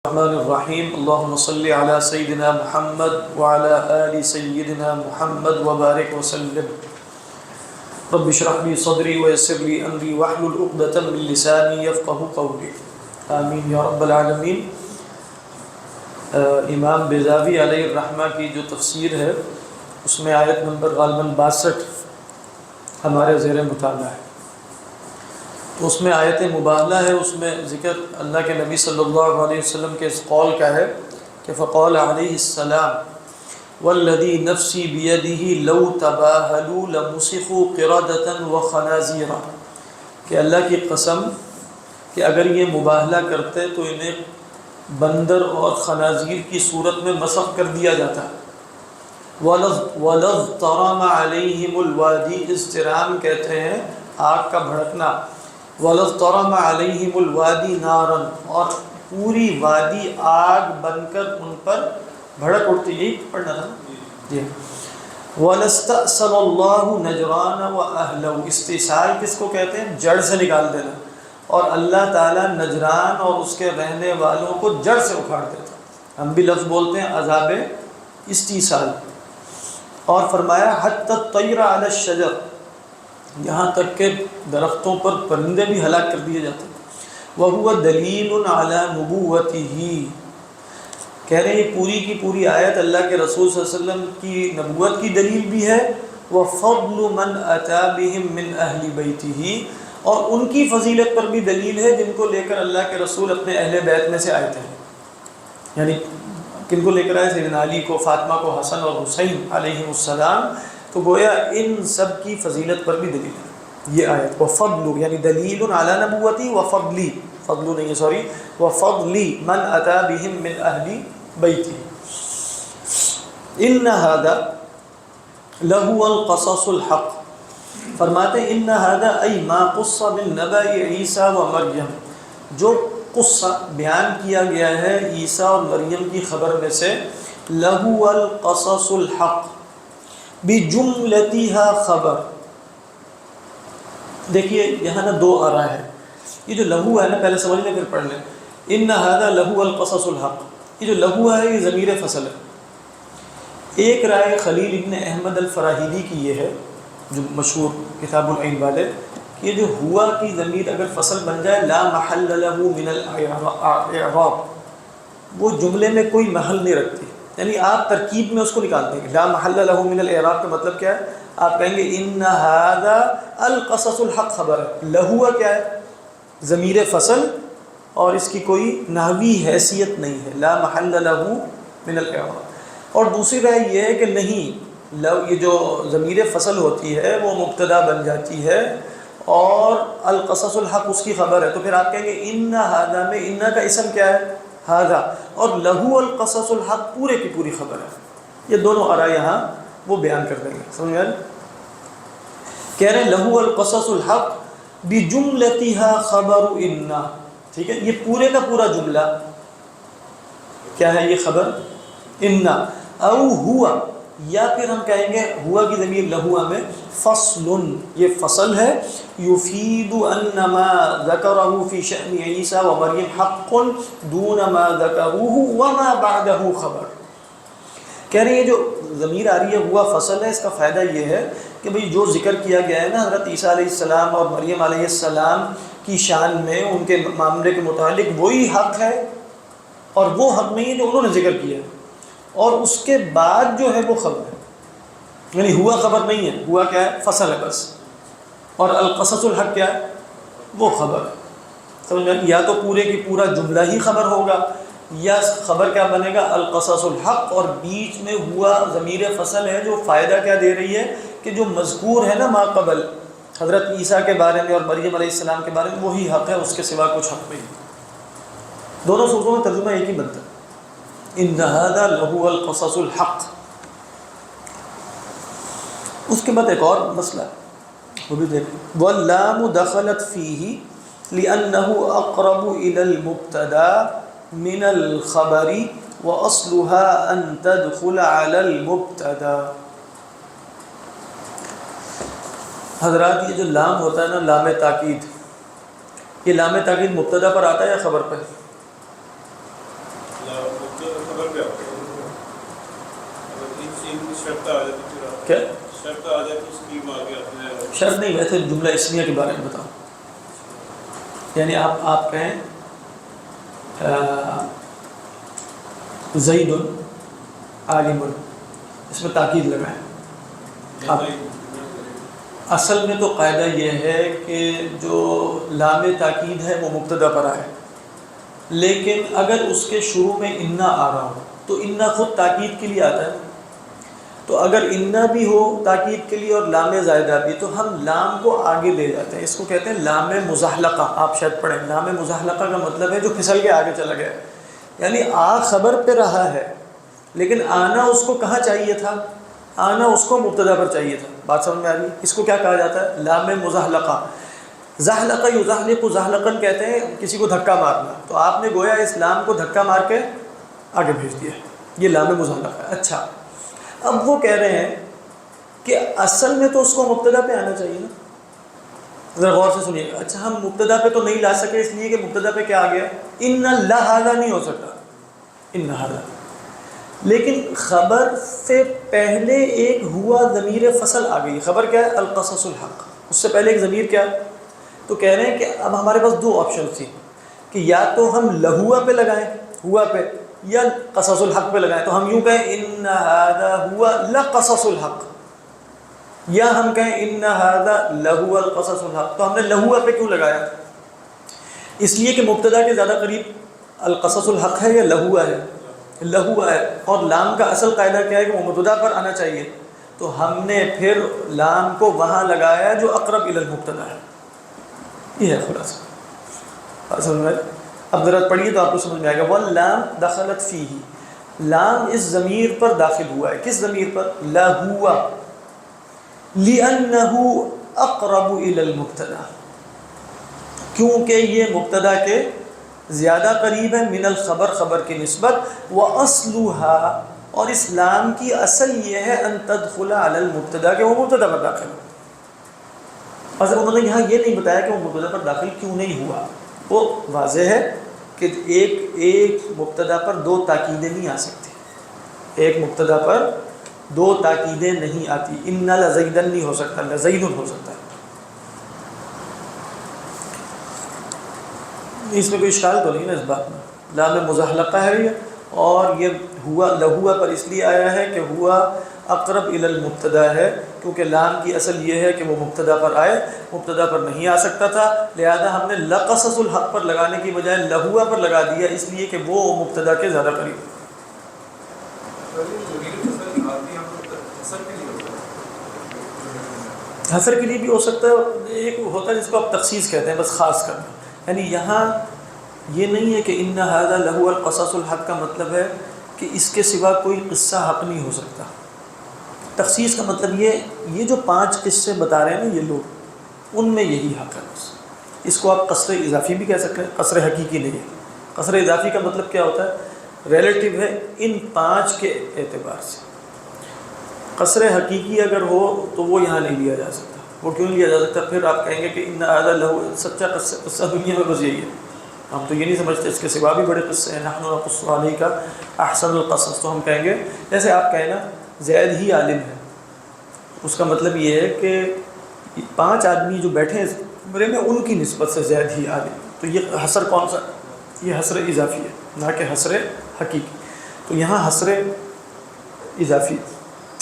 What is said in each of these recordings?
الرحمن الرحیم اللہم صلی علی سیدنا محمد وعلی آل سیدنا محمد وبارک وسلم رب اشرح لی صدری ویسر لی امری واحلل عقدۃ من لسانی یفقهوا قولی آمین یا رب العالمین۔ امام بیضاوی علیہ الرحمہ کی جو تفسیر ہے اس میں آیت نمبر غالباً 62 ہمارے زیر مطالعہ ہے، تو اس میں آیت مباہلہ ہے، اس میں ذکر اللہ کے نبی صلی اللہ علیہ وسلم کے اس قول کا ہے کہ فقال علیہ السلام والذی نفسی بیدہ لو تباہلوا لمسخوا قردۃ وخنازیر، کہ اللہ کی قسم کہ اگر یہ مباہلہ کرتے تو انہیں بندر اور خنازیر کی صورت میں مسخ کر دیا جاتا۔ وَلَضْطَرَمَ عَلَيْهِمُ الْوَادِي، اضطرام کہتے ہیں آگ کا بھڑکنا، وَلَضْطَرَمَ عَلَيْهِمُ الْوَادِي نَارًا، اور پوری وادی آگ بن کر ان پر بھڑک اٹھتی۔ یہی پڑھنا تھا جی۔ وَلَسْتَأْصَلَ اللَّهُ نَجْرَانَ وَأَهْلَهُ، استئصال کس کو کہتے ہیں؟ جڑ سے نکال دینا، اور اللہ تعالیٰ نجران اور اس کے رہنے والوں کو جڑ سے اکھاڑ دیتا۔ ہم بھی لفظ بولتے ہیں عذاب استئصال۔ اور فرمایا حتی الطیر علی الشجر، یہاں تک کہ درختوں پر پرندے بھی ہلاک کر دیے جاتے ہیں۔ وَهُوَ دَلِيلٌ عَلَى نُبُوَّتِهِ، کہہ رہے ہیں یہ پوری کی پوری آیت اللہ کے رسول صلی اللہ علیہ وسلم کی نبوت کی دلیل بھی ہے، وَفَضْلُ مَنْ أَتَى بِهِمْ مِنْ أَهْلِ بَيْتِهِ، اور ان کی فضیلت پر بھی دلیل ہے جن کو لے کر اللہ کے رسول اپنے اہل بیت میں سے آئے تھے، یعنی کن کو لے کر آئے؟ سیدنا علی کو، فاطمہ کو، حسن اور حسین علیہ السلام، تو گویا ان سب کی فضیلت پر بھی دلیل ہے یہ آیت۔ وفضل یعنی دلیل علی نبوتی، وفضلی، فضل نہیں ہے سوری، وفضلی من اتی بہم من اہل بیتی، ان ھذا لہو القصص الحق، فرماتے ہیں ان ھذا ای ما قص من نبأ عیسیٰ و مریم، جو قصہ بیان کیا گیا ہے عیسیٰ اور مریم کی خبر میں سے، لہو القصص الحق بجملتها خبر۔ دیکھیے یہاں نا دو آراء ہے، یہ جو لہو ہے نا پہلے سمجھ لیں پھر پڑھ لیں۔ ان ھذا لہو القصص الحق، یہ جو لہو ہے یہ ضمیر فصل ہے۔ ایک رائے خلیل ابن احمد الفراہیدی کی یہ ہے جو مشہور کتاب العین والے، یہ جو ہوا کی ضمیر اگر فصل بن جائے لا محل لہ من الاعراب، وہ جملے میں کوئی محل نہیں رکھتی، یعنی آپ ترکیب میں اس کو نکال دیں گے۔ لا محل لہ من الاعراب کا مطلب کیا ہے؟ آپ کہیں گے ان ھذا القصص الحق خبر ہے، لہو کیا ہے؟ ضمیر فصل، اور اس کی کوئی نحوی حیثیت نہیں ہے، لا محل لہ من الاعراب۔ اور دوسری رائے یہ ہے کہ نہیں، یہ جو ضمیر فصل ہوتی ہے وہ مبتدا بن جاتی ہے اور القصص الحق اس کی خبر ہے، تو پھر آپ کہیں گے ان ھذا میں ان کا اسم کیا ہے؟ ھذا، اور لہو القصص الحق پورے کی پوری خبر ہے۔ یہ دونوں آراء یہاں وہ بیان کر دیں گے، سمجھ میں؟ کہہ رہے ہیں لہو القصص الحق بجملتها خبر ان، ٹھیک ہے، یہ پورے کا پورا جملہ کیا ہے؟ یہ خبر ان، او ہوا، یا پھر ہم کہیں گے ہوا کی ضمیر لہو میں فصل، یہ فصل ہے، یفید ان ما ذکرہ فی شأن عیسیٰ و مریم حق دون ما ذکروہ وما بعدہ خبر۔ کہہ رہے ہیں یہ جو ضمیر آ رہی ہے ہوا فصل ہے، اس کا فائدہ یہ ہے کہ بھئی جو ذکر کیا گیا ہے نا حضرت عیسیٰ علیہ السلام اور مریم علیہ السلام کی شان میں، ان کے معاملے کے متعلق وہی حق ہے، اور وہ حق نہیں ہے جو انہوں نے ذکر کیا ہے، اور اس کے بعد جو ہے وہ خبر ہے، یعنی ہوا خبر نہیں ہے، ہوا کیا ہے؟ فصل ہے بس، اور القصص الحق کیا ہے؟ وہ خبر ہے، سمجھ میں؟ یا تو پورے کی پورا جملہ ہی خبر ہوگا، یا خبر کیا بنے گا؟ القصص الحق، اور بیچ میں ہوا ضمیر فصل ہے جو فائدہ کیا دے رہی ہے کہ جو مذکور ہے نا ما قبل حضرت عیسیٰ کے بارے میں اور مریم علیہ السلام کے بارے میں وہی حق ہے، اس کے سوا کچھ حق نہیں۔ دونوں صورتوں میں ترجمہ ایک ہی بنتا ہے، ان ھذا لہو القصص الحق۔ اس کے بعد ایک اور مسئلہ وہ بھی دیکھیں، واللام دخلت فیہ لأنہ اقرب الی المبتدا من الخبر واصلها ان تدخل علی المبتدا۔ حضرات یہ جو لام ہوتا ہے نا، لام تاکید، یہ لام تاکید مبتدا پر آتا ہے یا خبر پہ؟ کیا شرط نہیں، ویسے جملہ اسمیہ کے بارے میں بتاؤ. یعنی آپ کہیں زید عالم، اس میں تاکید لگائیں. اصل میں تو قاعدہ یہ ہے کہ جو لام تاکید ہے وہ مبتدا پر آئے، لیکن اگر اس کے شروع میں انا آ رہا ہو تو انا خود تاکید کے لیے آتا ہے. تو اگر انا بھی ہو تاکید کے لیے اور لام زائدہ بھی، تو ہم لام کو آگے لے جاتے ہیں. اس کو کہتے ہیں لام مزحلقہ. آپ شاید پڑھیں، لام مزحلقہ کا مطلب ہے جو پھسل کے آگے چلا گیا. یعنی خبر پہ رہا ہے، لیکن آنا اس کو کہاں چاہیے تھا؟ آنا اس کو مبتدا پر چاہیے تھا. بات سمجھ میں آ رہی؟ اس کو کیا کہا جاتا ہے؟ لام مزحلقہ. زحلقہ یزحلق زحلقاً کہتے ہیں کسی کو دھکا مارنا. تو آپ نے گویا اس لام کو دھکا مار کے آگے بھیج دیا، یہ لام مزحلقہ ہے. اچھا، اب وہ کہہ رہے ہیں کہ اصل میں تو اس کو مبتدا پہ آنا چاہیے نا. ذرا غور سے سنیے گا. اچھا، ہم مبتدا پہ تو نہیں لا سکے، اس لیے کہ مبتدا پہ کیا آ گیا؟ ان لہذا نہیں ہو سکتا، ان لہذا. لیکن خبر سے پہلے ایک ہوا ضمیر فصل آ گئی. خبر کیا ہے؟ القصص الحق. اس سے پہلے ایک ضمیر کیا ہے؟ تو کہہ رہے ہیں کہ اب ہمارے پاس دو آپشن تھی کہ یا تو ہم لہوا پہ لگائیں، ہوا پہ، یا قصص الحق پہ لگائیں. تو ہم یوں کہیں ان ھذا ہوا لقصص الحق، یا ہم کہیں ان ھذا لہو القصص الحق. تو ہم نے لہوا پہ کیوں لگایا؟ اس لیے کہ مبتدا کے زیادہ قریب القصص الحق ہے یا لہوا ہے؟ لہوا ہے. اور لام کا اصل قاعدہ کیا ہے کہ وہ مبتدا پر آنا چاہیے. تو ہم نے پھر لام کو وہاں لگایا جو اقرب الی المبتدا ہے. یہ ہے خلاصہ. سمجھ میں؟ اب ذرا پڑھیے تو آپ کو سمجھ میں آئے گا. واللام دخلت فیہ، لام اس ضمیر پر داخل ہوا ہے. کس ضمیر پر؟ لہوا. لأنہ اقرب الی المبتدا، کیونکہ یہ مبتدا کے زیادہ قریب ہے، من الخبر، خبر کی نسبت. وَأَصْلُهَا، اور اس لام کی اصل یہ ہے ان تدخل علی المبتدا، کہ وہ مبتدا پر داخل ہو. اور انہوں نے یہاں یہ نہیں بتایا کہ وہ مبتدا پر داخل کیوں نہیں ہوا. وہ واضح ہے کہ ایک مبتدا پر دو تاکیدیں نہیں آ سکتی. ایک مبتدا پر دو تاکیدیں نہیں آتی. ان لزیدن نہیں ہو سکتا، لزیدن ہو سکتا ہے. اس میں کوئی اشکال تو نہیں نا اس بات میں؟ لام مزحلقہ ہے یہ، اور یہ ہوا لہوا پر اس لیے آیا ہے کہ ہوا اقرب الی المبتدا ہے، کیونکہ لام کی اصل یہ ہے کہ وہ مبتدا پر آئے، مبتدا پر نہیں آ سکتا تھا. لہذا ہم نے لقصص الحق پر لگانے کی بجائے لہوا پر لگا دیا، اس لیے کہ وہ مبتدا کے زیادہ قریب. حصر کے لیے بھی ہو سکتا ہے. ایک ہوتا ہے جس کو آپ تخصیص کہتے ہیں، بس خاص کرنا. یعنی یہاں یہ نہیں ہے کہ ان ھذا لہو القصص الحق کا مطلب ہے کہ اس کے سوا کوئی قصہ حق نہیں ہو سکتا. تخصیص کا مطلب یہ جو 5 قصے بتا رہے ہیں نا یہ لوگ، ان میں یہی حق ہے. اس کو آپ قصر اضافی بھی کہہ سکتے ہیں، قصر حقیقی نہیں ہے. قصر اضافی کا مطلب کیا ہوتا ہے؟ ریلیٹیو ہے ان 5 کے اعتبار سے. قصر حقیقی اگر ہو تو وہ یہاں نہیں لیا جا سکتا. وہ کیوں لیا جا سکتا؟ پھر آپ کہیں گے کہ ان ھذا لہو، سچا قصہ دنیا میں بس یہی ہے. ہم تو یہ نہیں سمجھتے، اس کے سوا بھی بڑے قصے ہیں. نحن نقص علیک احسن القصص. تو ہم کہیں گے جیسے آپ کہیں نا زید ہی عالم ہے، اس کا مطلب یہ ہے کہ 5 آدمی جو بیٹھے ہیں اس کمرے میں، ان کی نسبت سے زید ہی عالم. تو یہ حصر کون سا؟ یہ حصر اضافی ہے، نہ کہ حصر حقیقی. تو یہاں حصر اضافی،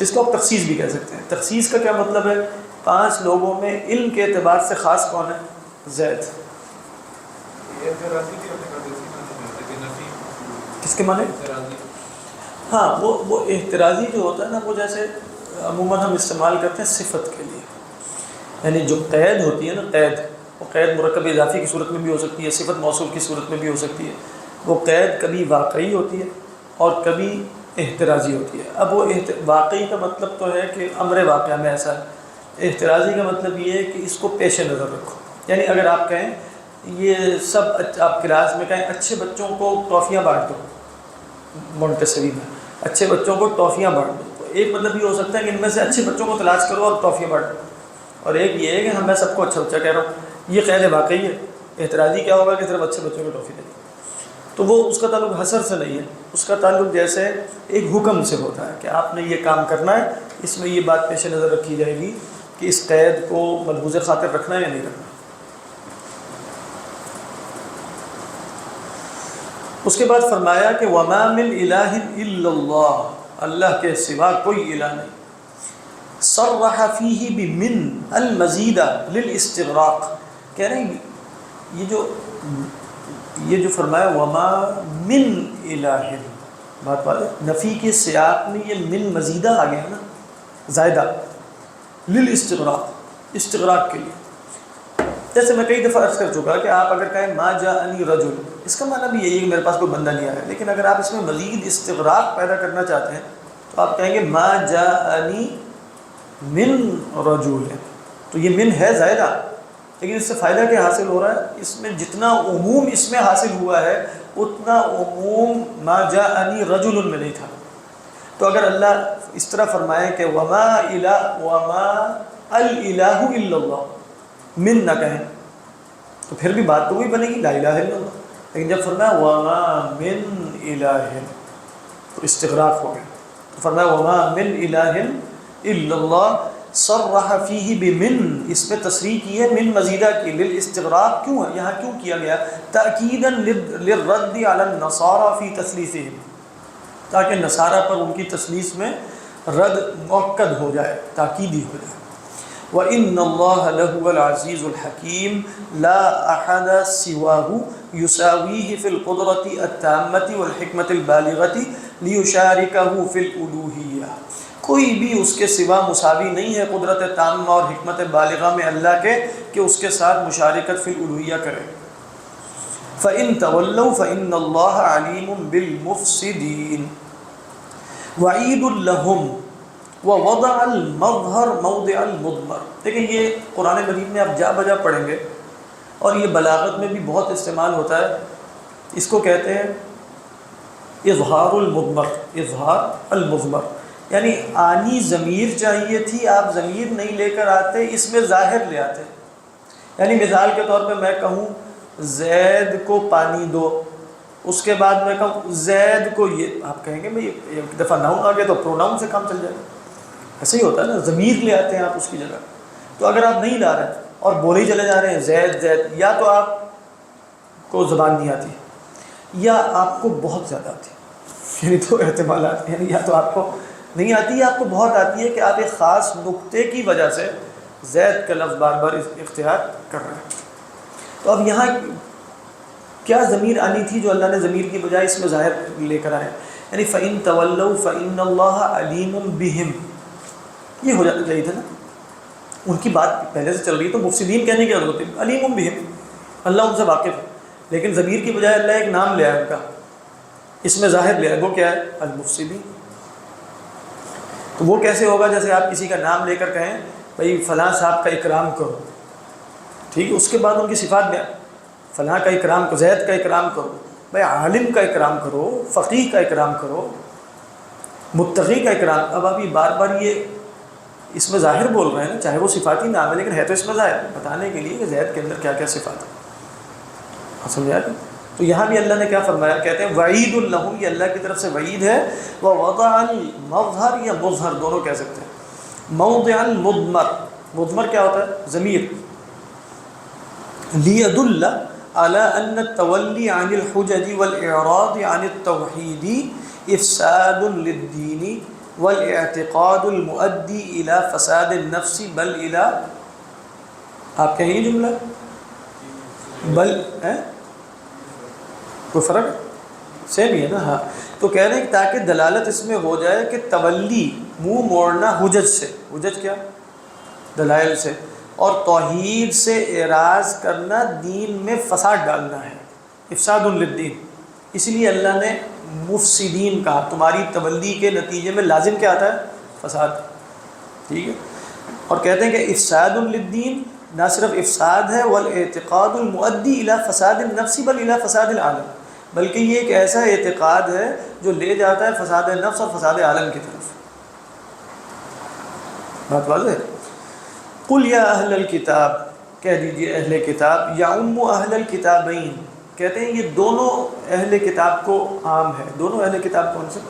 اس کو آپ تخصیص بھی کہہ سکتے ہیں. تخصیص کا کیا مطلب ہے؟ 5 لوگوں میں علم کے اعتبار سے خاص کون ہے؟ زید. کس کے معنی؟ ہاں، وہ احترازی جو ہوتا ہے نا، وہ جیسے عموماً ہم استعمال کرتے ہیں صفت کے لیے. یعنی جو قید ہوتی ہے نا، قید، وہ قید مرکب اضافی کی صورت میں بھی ہو سکتی ہے، صفت موصول کی صورت میں بھی ہو سکتی ہے. وہ قید کبھی واقعی ہوتی ہے اور کبھی احترازی ہوتی ہے. اب وہ واقعی کا مطلب تو ہے کہ امر واقعہ میں ایسا ہے. احترازی کا مطلب یہ ہے کہ اس کو پیش نظر رکھو. یعنی اگر آپ کہیں یہ سب، آپ کلاس میں کہیں اچھے بچوں کو ٹافیاں بانٹ دو، مونٹیسری میں اچھے بچوں کو ٹافیاں بانٹ دو، تو ایک مطلب یہ ہو سکتا ہے کہ ان میں سے اچھے بچوں کو تلاش کرو اور ٹافیاں بانٹ دو. اور ایک یہ ہے کہ ہم میں سب کو اچھا بچہ کہہ رہا ہوں. یہ قید واقعی ہے. احترازی کیا ہوگا کہ صرف اچھے بچوں کو ٹافی دے دو. تو وہ اس کا تعلق حسر سے نہیں ہے، اس کا تعلق جیسے ایک حکم سے ہوتا ہے کہ آپ نے یہ کام کرنا ہے، اس میں یہ بات پیش نظر رکھی جائے گی کہ اس قید کو ملحوظ خاطر رکھنا ہے یا نہیں رکھنا۔ اس کے بعد فرمایا کہ وَمَا مِنْ إِلَٰهٍ إِلَّا اللَّهُ، اللہ کے سوا کوئی الہ نہیں۔ صرح فیہ بمن المزیدہ للاستغراق، کہہ رہے ہیں یہ جو فرمایا وما من الہ، بات ہے نفی کے سیاق میں یہ من مزیدہ آ گیا نا، زائدہ، للاستغراق، استغراق کے لیے۔ جیسے میں کئی دفعہ عرض کر چکا کہ آپ اگر کہیں ما جاءنی رجل، اس کا معنی بھی یہی ہے کہ میرے پاس کوئی بندہ نہیں آیا، لیکن اگر آپ اس میں مزید استغراق پیدا کرنا چاہتے ہیں تو آپ کہیں گے ما جاءنی من رجل، تو یہ من ہے زائدہ، لیکن اس سے فائدہ کیا حاصل ہو رہا ہے؟ اس میں جتنا عموم اس میں حاصل ہوا ہے اتنا عموم ما جاءنی رجل میں نہیں تھا۔ تو اگر اللہ اس طرح فرمائے کہ وما الالہ الا اللہ، من نہ کہیں تو پھر بھی بات تو وہی بنے گی لا الہ الا اللہ، لیکن جب فرمایا وما من الہ تو استغراق ہو گیا، تو فرمایا وما من الہ الا اللہ، صرح فیہ بمن، اس میں تصریح کی ہے من مزیدہ کی، للاستغراق کیوں ہے یہاں کیوں کیا گیا؟ تأکیدا للرد علی النصارى فی تثلیثہم، تاکہ نصارہ پر ان کی تثلیث میں رد مؤکد ہو جائے، تاکیدی ہو جائے۔ وَإِنَّ اللَّهَ لَهُوَ الْعَزِيزُ الْحَكِيمُ لَا أَحَدَ سِوَاهُ يُسَاوِيهِ فِي الْقُدْرَةِ التَّامَّةِ وَالْحِكْمَةِ الْبَالِغَةِ لِيُشَارِكَهُ فِي الْأُلُوهِيَّةِ، کوئی بھی اس کے سوا مساوی نہیں ہے قدرت تامہ اور حکمت بالغہ میں اللہ کے کہ اس کے ساتھ مشارکت فی الالوہیہ کرے۔ فَإِن تَوَلَّوْا فَإِنَّ اللَّهَ عَلِيمٌ بِالْمُفْسِدِينَ وَعِيدٌ لَهُمْ وَوَضَعَ الْمَظْهَرَ مَوْضِعَ الْمُضْمَرِ۔ دیکھیں یہ قرآن مجید میں آپ جا بجا پڑھیں گے اور یہ بلاغت میں بھی بہت استعمال ہوتا ہے، اس کو کہتے ہیں اظہار المضمر، اظہار المضمر، یعنی آنی ضمیر چاہیے تھی، آپ ضمیر نہیں لے کر آتے، اس میں ظاہر لے آتے۔ یعنی مثال کے طور پہ میں کہوں زید کو پانی دو، اس کے بعد میں کہوں زید کو یہ، آپ کہیں گے بھئی ایک دفعہ ناؤن آ گیا تو پروناؤن سے کام چل جائے گا، ایسے ہی ہوتا ہے نا، ضمیر لے آتے ہیں آپ اس کی جگہ۔ تو اگر آپ نہیں لا رہے اور بولے ہی چلے جا رہے ہیں زید زید، یا تو آپ کو زبان نہیں آتی یا آپ کو بہت زیادہ آتی، یعنی تو احتمالات، یعنی یا تو آپ کو نہیں آتی یا آپ کو بہت آتی ہے کہ آپ ایک خاص نقطے کی وجہ سے زید کا لفظ بار بار اختیار کر رہے ہیں۔ تو اب یہاں کیا ضمیر آنی تھی جو اللہ نے ضمیر کی بجائے اس میں ظاہر لے کر آئے، یعنی فَإِن تَوَلَّوْا فَإِنَّ اللَّهَ عَلِيمٌ بِهِمْ، یہ ہو جانا چاہیے تھا نا، ان کی بات پہلے سے چل رہی ہے تو مفسدین کہنے کی ضرورت ہے، علیم بہم، اللہ ان سے واقف ہے، لیکن ضمیر کی بجائے اللہ ایک نام لے آئے ان کا، اس میں ظاہر لے آئے، وہ کیا ہے؟ المفسدین۔ تو وہ کیسے ہوگا؟ جیسے آپ کسی کا نام لے کر کہیں بھئی فلاں صاحب کا اکرام کرو، ٹھیک ہے، اس کے بعد ان کی صفات بیان، فلاں کا اکرام کرو، زید کا اکرام کرو، بھئی عالم کا اکرام کرو، فقیہ کا اکرام کرو، متقی کا اکرام۔ اب آپ یہ بار بار یہ اس میں ظاہر بول رہے ہیں نا، چاہے وہ صفاتی نام ہے لیکن ہے تو اس میں ظاہر، بتانے کے لیے کہ زید کے اندر کیا کیا صفات ہے، سمجھا؟ تو یہاں بھی اللہ نے کیا فرمایا؟ کہتے ہیں وعید لہم، یہ اللہ کی طرف سے وعید ہے، ووضع المظہر یا مظہر دونوں کہہ سکتے ہیں، موضع المضمر، مضمر کیا ہوتا ہے؟ ضمیر، لیدل علی ان التولی عن الحجج والاعراض عن التوحید افساد للدین والاعتقاد المؤدی الى فساد النفس بل الى، آپ کہیں یہ جملہ بل کوئی فرق سیم ہی ہے نا؟ ہاں، تو کہہ رہے ہیں کہ تاکہ دلالت اس میں ہو جائے کہ تولی منہ موڑنا حجج سے، حجج کیا؟ دلائل سے، اور توحید سے اعراض کرنا دین میں فساد ڈالنا ہے، افساد للدین، اس لیے اللہ نے مفسدین کہا، تمہاری تولی کے نتیجے میں لازم کیا آتا ہے؟ فساد، ٹھیک ہے۔ اور کہتے ہیں کہ افساد للدین نہ صرف افساد ہے، والاعتقاد المؤدی الی فساد النفس بل الی فساد العالم، بلکہ یہ ایک ایسا اعتقاد ہے جو لے جاتا ہے فساد نفس اور فساد عالم کی طرف۔ بات واضح ہے؟ قل یا اہل الکتاب، کہہ دیجئے اہل کتاب، یعم اہل الکتابین، کہتے ہیں یہ دونوں اہل کتاب کو عام ہے. دونوں اہل کتاب کون سے؟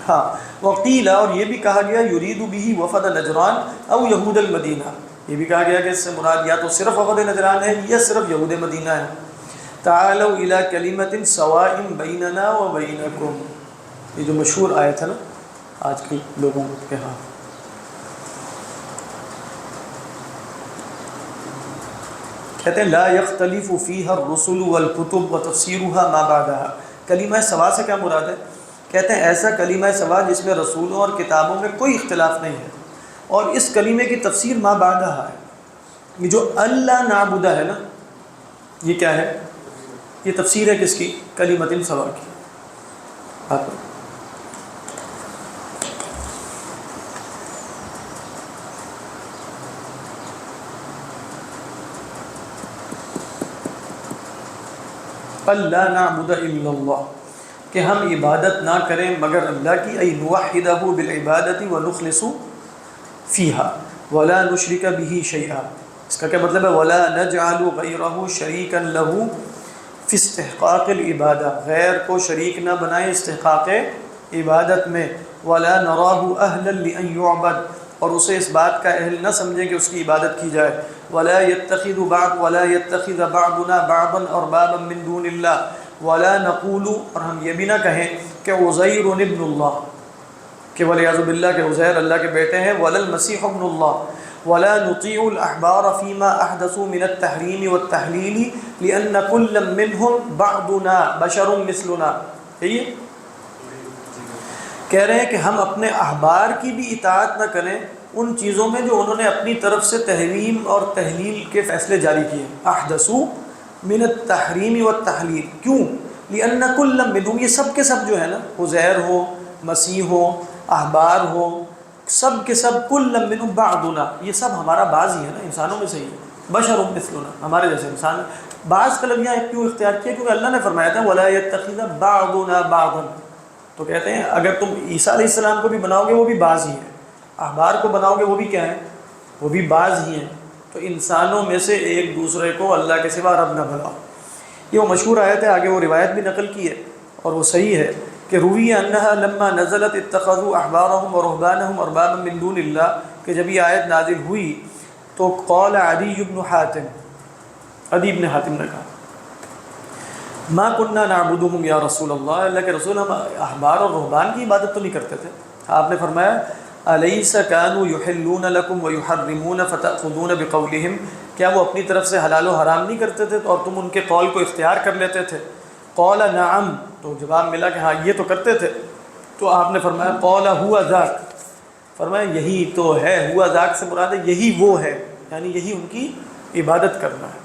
ہاں. وقیل، اور یہ بھی کہا گیا یرید به وفد نجران او یہود المدینہ، یہ بھی کہا گیا کہ اس سے مراد یا تو صرف وفد نجران ہے یا صرف یہود مدینہ ہے. تعالوا الی کلمۃ سواء بیننا و بینکم، یہ جو مشہور آیت ہے نا آج کل لوگوں کے ہاں. کہتے ہیں لا یختلف فیہا الرسل والکتب وتفسیرها ما بعدها. کلمہ سوا سے کیا مراد ہے؟ کہتے ہیں ایسا کلمہ سوا جس میں رسولوں اور کتابوں میں کوئی اختلاف نہیں ہے، اور اس کلمے کی تفسیر ما بعدها ہے. یہ جو اللہ نعبد ہے نا، یہ کیا ہے؟ یہ تفسیر ہے کس کی؟ کلمۃ سوا کی. اللہ نعبد الا اللہ، کہ ہم عبادت نہ کریں مگر اللہ کی. ای نوحدہ بالعبادۃ ونخلص فیہا ولا نشرک بہ شیئا. اس کا کیا مطلب ہے؟ ولا نجعل غیرہ شریکا لہ فی استحقاق العبادہ، غیر کو شریک نہ بنائیں استحقاق عبادت میں. ولا نراہ اہلا لان یعبد، اور اسے اس بات کا اہل نہ سمجھیں کہ اس کی عبادت کی جائے. ولا يتخذ بعضنا بعضا اربابا من دون اللہ ولا نقول، اور ہم یہ بھی نہ کہیں کہ عزیر ابن اللہ، کہ والعیاذ باللہ کہ عزیر اللہ کے بیٹے ہیں. ولا المسیح ابن اللہ، ولا نطیع الاحبار فيما احدثوا من التحریم والتحلیل لان كل منهم بعضنا بشر مثلنا. یہ کہہ رہے ہیں کہ ہم اپنے احبار کی بھی اطاعت نہ کریں ان چیزوں میں جو انہوں نے اپنی طرف سے تحریم اور تحلیل کے فیصلے جاری کیے. احدثوا من التحریم والتحلیل، کیوں؟ لأن كل منهم، یہ سب کے سب جو ہے نا، عزیر ہو، مسیح ہو، احبار ہو، سب کے سب کل منهم بعضنا، یہ سب ہمارا بعض ہی ہے نا، انسانوں میں سے ہی. بشر مثلنا، ہمارے جیسے انسان. بعض کا لفظ یہاں کیوں اختیار کیا؟ کیونکہ اللہ نے فرمایا تھا ولا يتخذ بعضنا بعضا. تو کہتے ہیں اگر تم عیسیٰ علیہ السلام کو بھی بناؤ گے وہ بھی بعض ہی ہیں، احبار کو بناؤ گے وہ بھی کیا ہیں؟ وہ بھی بعض ہی ہیں. تو انسانوں میں سے ایک دوسرے کو اللہ کے سوا رب نہ بناؤ. یہ وہ مشہور آیت ہے، آگے وہ روایت بھی نقل کی ہے اور وہ صحیح ہے کہ روی انہا لما نزلت اتخذوا احبارهم ورهبانهم اربابا من دون اللہ، کہ جب یہ آیت نازل ہوئی تو قال عدی بن حاتم، عدی بن حاتم نے کہا ما کننا نعبدهم یا رسول اللہ، اللہ کے رسول ہم احبار اور رہبان کی عبادت تو نہیں کرتے تھے. آپ نے فرمایا الیس کانوا یحلون لکم ویحرمون فتأخذون بقولہم، کیا وہ اپنی طرف سے حلال و حرام نہیں کرتے تھے اور تم ان کے قول کو اختیار کر لیتے تھے؟ قال نعم، تو جواب ملا کہ ہاں یہ تو کرتے تھے. تو آپ نے فرمایا قال ہوا ذاک، فرمایا یہی تو ہے. ہوا ذاک سے مراد ہے یہی وہ ہے، یعنی یہی ان کی عبادت کرنا ہے.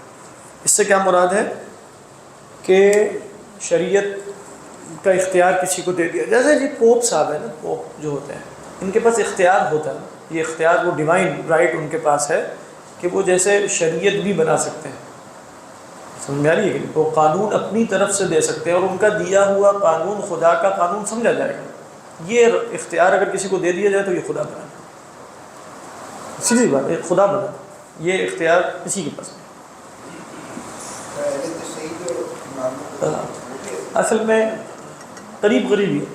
اس سے کیا مراد ہے کہ شریعت کا اختیار کسی کو دے دیا. جیسے جی پوپ صاحب ہے نا، پوپ جو ہوتے ہیں ان کے پاس اختیار ہوتا ہے، یہ اختیار وہ ڈیوائن رائٹ ان کے پاس ہے کہ وہ جیسے شریعت بھی بنا سکتے ہیں. سمجھ میں آ رہی ہے کہ وہ قانون اپنی طرف سے دے سکتے ہیں اور ان کا دیا ہوا قانون خدا کا قانون سمجھا جائے گا. یہ اختیار اگر کسی کو دے دیا جائے تو یہ خدا بنا، سیدھی بات ہے، خدا بنا. یہ اختیار کسی کے پاس نہیں. اصل میں قریب قریب ہی،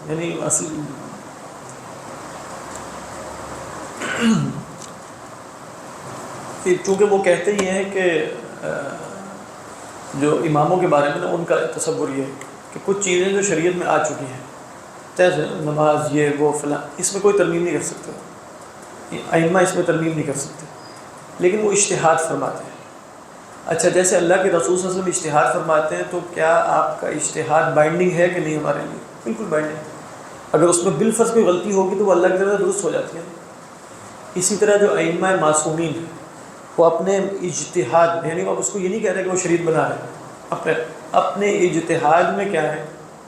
یعنی اصل چونکہ وہ کہتے ہی ہیں کہ جو اماموں کے بارے میں نا ان کا تصور یہ ہے کہ کچھ چیزیں جو شریعت میں آ چکی ہیں، جیسے نماز، یہ وہ فلاں، اس میں کوئی ترمیم نہیں کر سکتے، ائمہ اس میں ترمیم نہیں کر سکتے، لیکن وہ اجتہاد فرماتے ہیں. اچھا جیسے اللہ کے رسول صلی اللہ علیہ وسلم اجتہاد فرماتے ہیں، تو کیا آپ کا اجتہاد بائنڈنگ ہے کہ نہیں ہمارے لیے؟ بالکل بائنڈنگ. اگر اس میں بالفرض کوئی غلطی ہوگی تو وہ اللہ کی طرف سے درست ہو جاتی ہے. اسی طرح جو ائمہ معصومین ہیں وہ اپنے اجتہاد، یعنی آپ اس کو یہ نہیں کہہ رہے کہ وہ شریعت بنا رہے ہیں، اپنے اجتہاد میں کیا ہے؟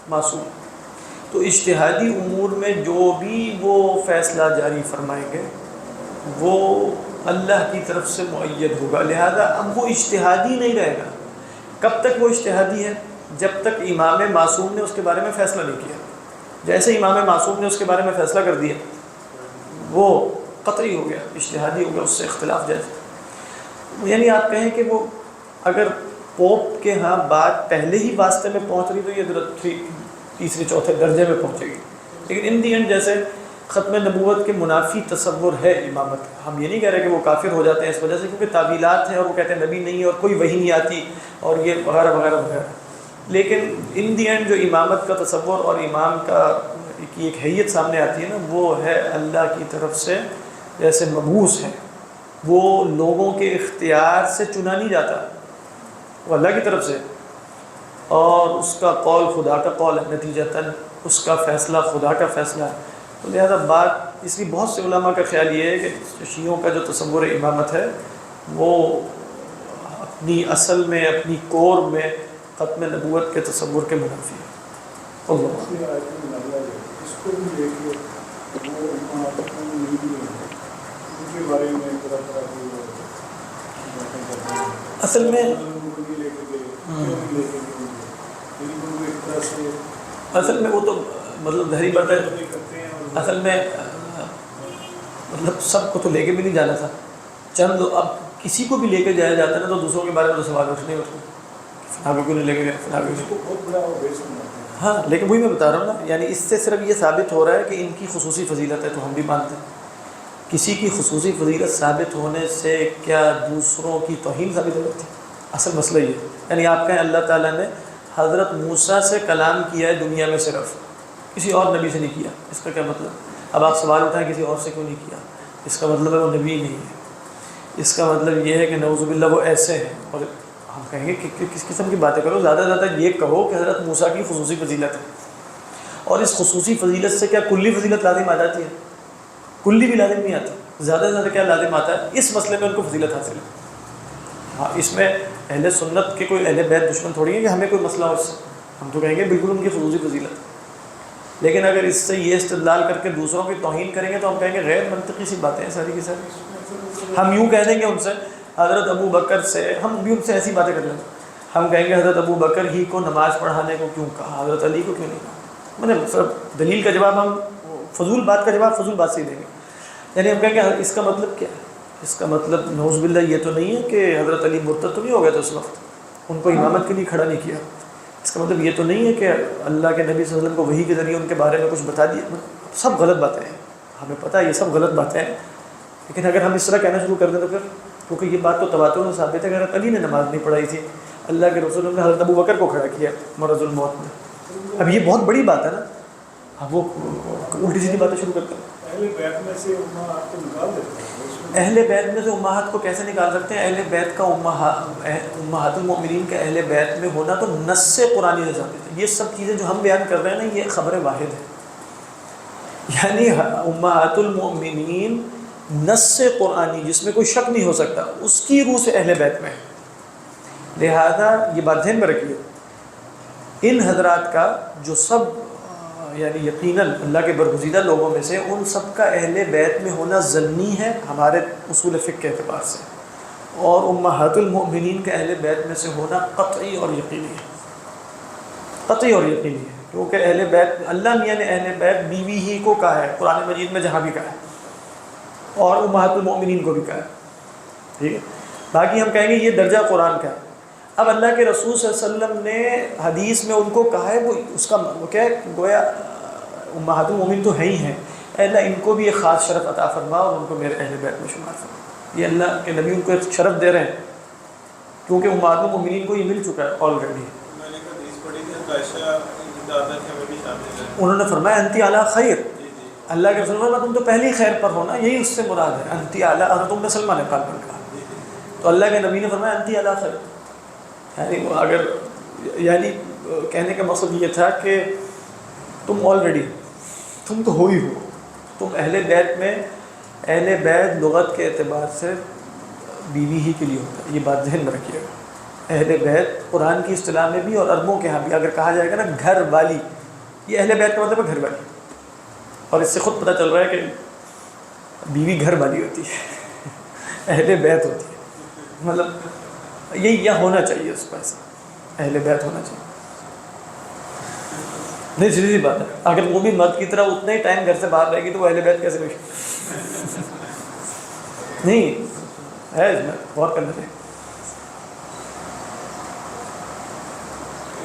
معصوم. تو اجتہادی امور میں جو بھی وہ فیصلہ جاری فرمائیں گے وہ اللہ کی طرف سے مؤید ہوگا. لہذا اب وہ اجتہادی نہیں رہے گا. کب تک وہ اجتہادی ہے؟ جب تک امام معصوم نے اس کے بارے میں فیصلہ نہیں کیا. جیسے امام معصوم نے اس کے بارے میں فیصلہ کر دیا وہ قطعی ہو گیا، اجتہادی ہو گیا، اس سے اختلاف جائز. یعنی آپ کہیں کہ وہ اگر پوپ کے ہاں بات پہلے ہی واسطے میں پہنچ رہی تو یہ تیسرے چوتھے درجے میں پہنچے گی. لیکن ان دی اینڈ جیسے ختم نبوت کے منافی تصور ہے امامت کا. ہم یہ نہیں کہہ رہے کہ وہ کافر ہو جاتے ہیں اس وجہ سے کیونکہ تعویلات ہیں اور وہ کہتے ہیں نبی نہیں ہے اور کوئی وحی نہیں آتی اور یہ وغیرہ وغیرہ وغیرہ. لیکن ان دی اینڈ جو امامت کا تصور اور امام کی ایک حیت سامنے آتی ہے نا، وہ ہے اللہ کی طرف سے جیسے مبعوث ہے. وہ لوگوں کے اختیار سے چنا نہیں جاتا، وہ اللہ کی طرف سے، اور اس کا قول خدا کا قول ہے، نتیجتاً اس کا فیصلہ خدا کا فیصلہ ہے. تو لہذا بات اس لیے بہت سے علماء کا خیال یہ ہے کہ شیعوں کا جو تصور امامت ہے وہ اپنی اصل میں اپنی کور میں ختم نبوت کے تصور کے منافی ہے. اصل میں وہ تو مطلب ظاہری بات ہے، اصل میں مطلب سب کو تو لے کے بھی نہیں جانا تھا. چند اب کسی کو بھی لے کے جایا جاتا ہے نا تو دوسروں کے بارے میں تو سوال اٹھنے فلاں کو کیوں نہیں لے کے گئے. ہاں لیکن وہی میں بتا رہا ہوں نا، یعنی اس سے صرف یہ ثابت ہو رہا ہے کہ ان کی خصوصی فضیلت ہے تو ہم بھی مانتے ہیں. کسی کی خصوصی فضیلت ثابت ہونے سے کیا دوسروں کی توہین ثابت ہو جاتی ہے؟ اصل مسئلہ یہ ہے. یعنی آپ کہیں اللہ تعالیٰ نے حضرت موسیٰ سے کلام کیا ہے دنیا میں صرف، کسی اور نبی سے نہیں کیا. اس کا کیا مطلب؟ اب آپ سوال اٹھائیں کسی اور سے کیوں نہیں کیا، اس کا مطلب ہے وہ نبی نہیں ہے. اس کا مطلب یہ ہے کہ نعوذ باللہ وہ ایسے ہیں. اور ہم کہیں گے کہ کس قسم کی باتیں کرو، زیادہ سے زیادہ یہ کہو کہ حضرت موسیٰ کی خصوصی فضیلت ہے. اور اس خصوصی فضیلت سے کیا کلی فضیلت لازم آ جاتی ہے؟ کلی بھی لازم نہیں آتی. زیادہ سے زیادہ کیا لازم آتا ہے؟ اس مسئلے میں ان کو فضیلت حاصل ہے. ہاں اس میں اہل سنت کے کوئی اہل بیت دشمن تھوڑی ہے کہ ہمیں کوئی مسئلہ ہو اس سے. ہم تو کہیں گے بالکل ان کی خصوصی فضیلت. لیکن اگر اس سے یہ استدلال کر کے دوسروں کی توہین کریں گے تو ہم کہیں گے غیر منطقی سی باتیں ہیں ساری کی ساری. ہم یوں کہہ دیں گے ان سے حضرت ابو بکر سے، ہم بھی ان سے ایسی باتیں کر لیں گے. ہم کہیں گے حضرت ابو بکر ہی کو نماز پڑھانے کو کیوں کہا، حضرت علی کو کیوں نہیں کہا. مطلب دلیل کا جواب ہم فضول بات کا جواب فضول بات سے ہی دیں گے. یعنی ہم کہیں گے اس کا مطلب کیا ہے؟ اس کا مطلب نعوذ باللہ یہ تو نہیں ہے کہ حضرت علی مرتد تو نہیں ہو گیا تھا اس وقت، ان کو امامت کے لیے کھڑا نہیں کیا. اس کا مطلب یہ تو نہیں ہے کہ اللہ کے نبی صلی اللہ علیہ وسلم کو وحی کے ذریعے ان کے بارے میں کچھ بتا دیا. سب غلط باتیں ہیں، ہمیں پتہ ہے یہ سب غلط باتیں ہیں. لیکن اگر ہم اس طرح کہنا شروع کر دیں تو پھر، کیونکہ یہ بات تو تواتر میں ثابت ہے کہ حضرت علی نے نماز نہیں پڑھائی تھی، اللہ کے رسول نے حضرت ابو بکر کو کھڑا کیا مرض الموت میں. اب یہ بہت بڑی بات ہے نا، اب وہ الٹی سیدھی باتیں شروع کرتے ہیں. اہل بیت میں سے امہات کو کیسے نکال سکتے ہیں؟ اہل بیت کا امہات المؤمنین کے اہل بیت میں ہونا تو نص قرآنی سے ثابت ہے. یہ سب چیزیں جو ہم بیان کر رہے ہیں نا یہ خبر واحد ہے. یعنی امہات المؤمنین نص قرآنی جس میں کوئی شک نہیں ہو سکتا اس کی روح سے اہل بیت میں ہے. لہذا یہ بات ذہن میں رکھیے، ان حضرات کا جو سب یعنی یقیناً اللہ کے برگزیدہ لوگوں میں سے ان سب کا اہل بیت میں ہونا ضمنی ہے ہمارے اصول فقہ کے اعتبار سے، اور امہات المؤمنین کے اہل بیت میں سے ہونا قطعی اور یقینی ہے. قطعی اور یقینی ہے کیونکہ اہل بیت اللہ میاں نے اہل بیت بیوی ہی کو کہا ہے قرآن مجید میں جہاں بھی کہا ہے، اور امہات المؤمنین کو بھی کہا ہے. ٹھیک ہے، باقی ہم کہیں گے یہ درجہ قرآن کا ہے. اب اللہ کے رسول صلی اللہ علیہ وسلم نے حدیث میں ان کو کہا ہے، وہ اس کا وہ کیا ہے، گویا امہات المؤمنین تو ہے ہی ہیں، اے اللہ ان کو بھی ایک خاص شرف عطا فرما اور ان کو میرے اہل بیت میں شمار فرما. یہ اللہ کے نبی ان کو ایک شرف دے رہے ہیں کیونکہ امہات المؤمنین کو یہ مل چکا ہے آلریڈی. انہوں نے فرمایا انتی اعلیٰ خیر، اللہ کے رسول نے تم تو پہلی خیر پر ہونا، یہی اس سے مراد ہے. انتی اعلیٰ، حضرت ام سلمہ نے کہا تو اللہ کے نبی نے فرمایا انتی اعلیٰ خیر. یعنی اگر یعنی کہنے کا مقصد یہ تھا کہ تم آلریڈی، تم تو ہو ہی ہو، تم اہل بیت میں، اہل بیت لغت کے اعتبار سے بیوی ہی کے لیے ہوتا ہے. یہ بات ذہن میں رکھیے گا. اہل بیت قرآن کی اصطلاح میں بھی اور عربوں کے ہاں بھی اگر کہا جائے گا نا گھر والی، یہ اہل بیت کا مطلب ہے گھر والی. اور اس سے خود پتہ چل رہا ہے کہ بیوی گھر والی ہوتی ہے، اہل بیت ہوتی ہے. مطلب یہ ہونا چاہیے اس کو، ایسا اہل بیت ہونا چاہیے. نہیں سیدھی بات ہے، اگر وہ بھی مرد کی طرح اتنا ہی ٹائم گھر سے باہر رہے گی تو وہ اہل بیت کیسے ہوگی؟ نہیں ہے، اس میں غور کرنا چاہیے.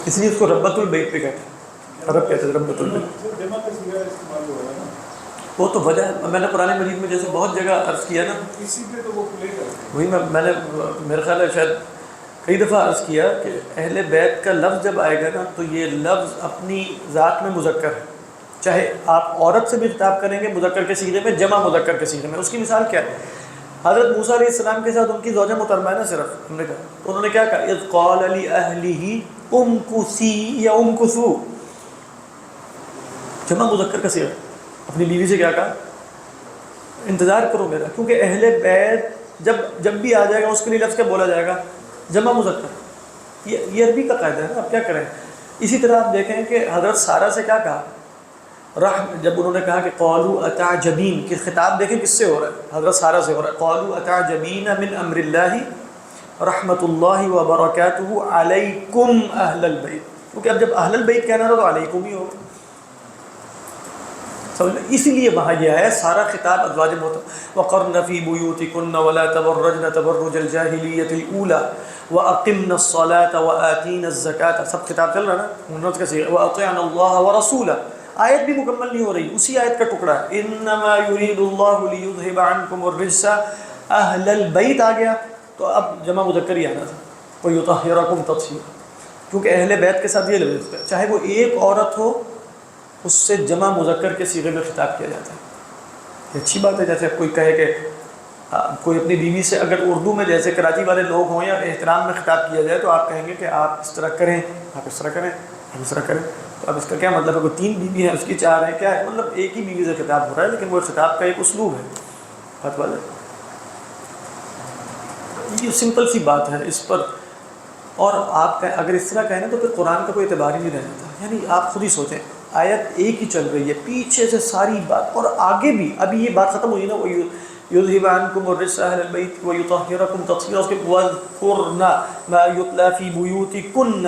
اس لیے اس کو ربۃ البیت پہ کہتے ہیں، عرب کہتے ہیں ربۃ البیت۔ وہ تو وجہ میں نے قرآن مجید میں جیسے بہت جگہ عرض کیا نا، اسی پہ تو وہ پلے کرتے وہی میں نے میرے خیال ہے شاید کئی دفعہ عرض کیا کہ اہل بیت کا لفظ جب آئے گا نا تو یہ لفظ اپنی ذات میں مذکر ہے، چاہے آپ عورت سے بھی خطاب کریں گے مذکر کے صیغے میں، جمع مذکر کے صیغے میں۔ اس کی مثال کیا ہے؟ حضرت موسیٰ علیہ السلام کے ساتھ ان کی زوجہ محترمہ ہے نا، صرف ہم نے کہا تو انہوں نے کیا کہا، اذ قال لأہلہ امکثی یا امکثوا، جمع مذکر کا صیغہ، اپنی بیوی سے کیا کہا، انتظار کرو میرا، کیونکہ اہل بیت جب بھی آ جائے گا اس کے لیے لفظ کیا بولا جائے گا، جمع مذکر۔ یہ عربی کا قاعدہ ہے نا، اب کیا کریں۔ اسی طرح آپ دیکھیں کہ حضرت سارہ سے کیا کہا، جب انہوں نے کہا کہ قالوا اتعجبین، کہ خطاب دیکھیں کس سے ہو رہا ہے، حضرت سارہ سے ہو رہا ہے، قالوا اتعجبین من امر اللہ رحمۃ اللہ وبرکاتہ علیکم اہل البیت، کیونکہ اب جب اہل البیت کہنا تھا تو علیکم ہی ہوگا، اسی لیے وہاں یہ ہے سارا خطاب ازواج محترمہ، وقرن فی بیوتکن ولا تبرجن تبرج الجاہلیۃ الاولی واقمن الصلاۃ وآتین الزکاۃ، سب خطاب چل رہا ہے نا، منت کا صیغہ، واطعن اللہ ورسولہ، آیت بھی مکمل نہیں ہو رہی، اسی آیت کا ٹکڑا ہے، انما یرید اللہ لیذھب عنکم الرجس اہل البیت آ گیا، تو اب جمع مذکر ہی آنا تھا، ویطہرکم تطہیرا، کیونکہ اہل بیت کے ساتھ یہ لفظ ہے، چاہے وہ ایک عورت ہو اس سے جمع مذکر کے صیغے میں خطاب کیا جاتا ہے۔ یہ اچھی بات ہے، جیسے کوئی کہے کہ کوئی اپنی بیوی سے اگر اردو میں جیسے کراچی والے لوگ ہوں یا احترام میں خطاب کیا جائے تو آپ کہیں گے کہ آپ اس طرح کریں، آپ اس طرح کریں، آپ اس طرح کریں، تو اب اس کا کیا مطلب ہے، کوئی 3 بیوی ہیں اس کی 4 ہیں، کیا ہے مطلب، ایک ہی بیوی سے خطاب ہو رہا ہے، لیکن وہ خطاب کا ایک اسلوب ہے، بات والا یہ سمپل سی بات ہے اس پر۔ اور آپ اگر اس طرح کہیں نا تو پھر قرآن کا کوئی اعتبار ہی نہیں رہ جاتا، یعنی آپ خود ہی سوچیں، آیت ایک ہی چل رہی ہے، پیچھے سے ساری بات، اور آگے بھی ابھی یہ بات ختم ہوئی نا، وہ یذھب عنکم الرجس اہل البیت ویطہرکم تطہیرا، اس کے واذکرن ما یتلی فی بیوتکن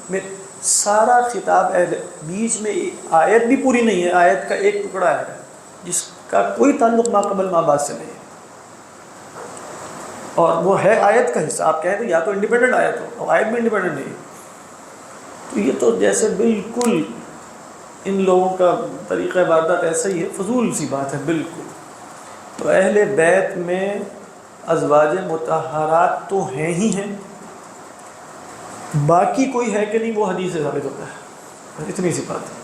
میں سارا خطاب اہل، بیچ میں آیت بھی پوری نہیں ہے، آیت کا ایک ٹکڑا ہے جس کا کوئی تعلق ما قبل ما بعد سے نہیں ہے، اور وہ ہے آیت کا حصہ، آپ کہیں تو یا تو انڈیپینڈنٹ آیت ہو، اور آیت بھی انڈیپینڈنٹ نہیں ہے، تو یہ تو جیسے بالکل ان لوگوں کا طریقہ عبادت ایسا ہی ہے، فضول سی بات ہے بالکل۔ تو اہل بیت میں ازواج مطہرات تو ہیں ہی ہیں، باقی کوئی ہے کہ نہیں وہ حدیث سے ثابت ہوتا ہے، اتنی سی بات ہے۔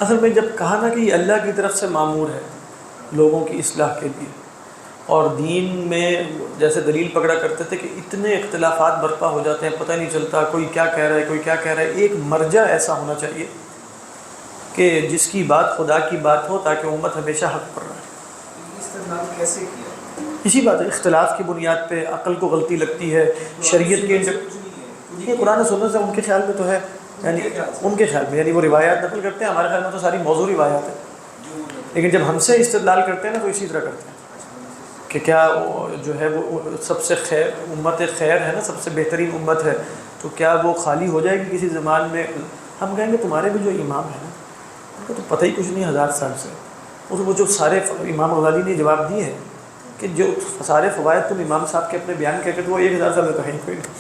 اصل میں جب کہا نا کہ یہ اللہ کی طرف سے مامور ہے لوگوں کی اصلاح کے لیے، اور دین میں جیسے دلیل پکڑا کرتے تھے کہ اتنے اختلافات برپا ہو جاتے ہیں، پتہ نہیں چلتا کوئی کیا کہہ رہا ہے کوئی کیا کہہ رہا ہے، ایک مرجع ایسا ہونا چاہیے کہ جس کی بات خدا کی بات ہو تاکہ امت ہمیشہ حق پر رہے۔ استعمال کیسے کیا؟ اسی بات ہے، اختلاف کی بنیاد پہ عقل کو غلطی لگتی ہے، شریعت کے یہ قرآن و سنت سے ان کے خیال میں تو ہے، یعنی ان کے خیال میں، یعنی وہ روایات نقل کرتے ہیں، ہمارے خیال میں تو ساری موضوع روایات ہیں، لیکن جب ہم سے استدلال کرتے ہیں نا تو اسی طرح کرتے ہیں کہ کیا جو ہے وہ سب سے خیر امت خیر ہے نا، سب سے بہترین امت ہے، تو کیا وہ خالی ہو جائے گی کسی زمان میں؟ ہم کہیں گے تمہارے بھی جو امام ہیں نا ان کو تو پتہ ہی کچھ نہیں 1000 سال سے، وہ جو سارے امام غزالی نے جواب دیے ہیں کہ جو سارے فوائد تم امام صاحب کے اپنے بیان کہتے تو وہ 1000 سال میں تو ہے ہی کوئی نہیں،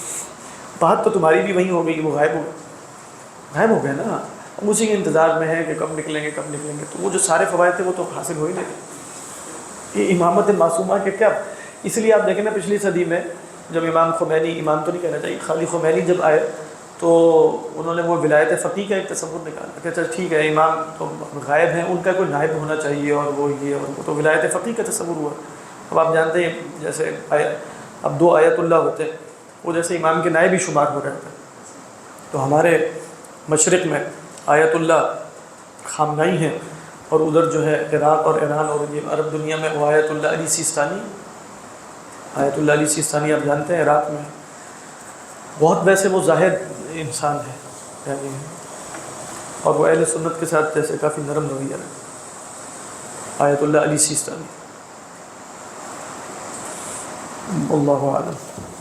بات تو تمہاری بھی وہیں ہو گئی، وہ غائب ہو گئے نا، ہم اسی کے انتظار میں ہیں کہ کب نکلیں گے کب نکلیں گے، تو وہ جو سارے فوائد تھے وہ تو حاصل ہو ہی نہیں۔ یہ امامت معصومہ کے کیا، اس لیے آپ دیکھیں نا پچھلی صدی میں جب امام خمینی، امام تو نہیں کہنا چاہیے، خالی خمینی جب آئے تو انہوں نے وہ ولایت فقیہ کا ایک تصور نکالا کہ چل ٹھیک ہے امام تو غائب ہیں، ان کا کوئی نائب ہونا چاہیے، اور وہ یہ اور وہ، تو ولایت فقیہ کا تصور ہوا۔ اب آپ جانتے ہیں جیسے اب 2 آیت اللہ ہوتے ہیں، وہ جیسے امام کے نائب ہی شمار ہو رہے تھے، تو ہمارے مشرق میں آیت اللہ خامنائی ہیں، اور ادھر جو ہے عراق اور ایران اور یہ عرب دنیا میں وہ آیت اللہ علی سیستانی، آیت اللہ علی سیستانی آپ جانتے ہیں عراق میں، بہت ویسے وہ زاہد انسان ہے یعنی، اور وہ اہل سنت کے ساتھ جیسے کافی نرم رویہ ہے، آیت اللہ علی سیستانی، اللہ اعلم۔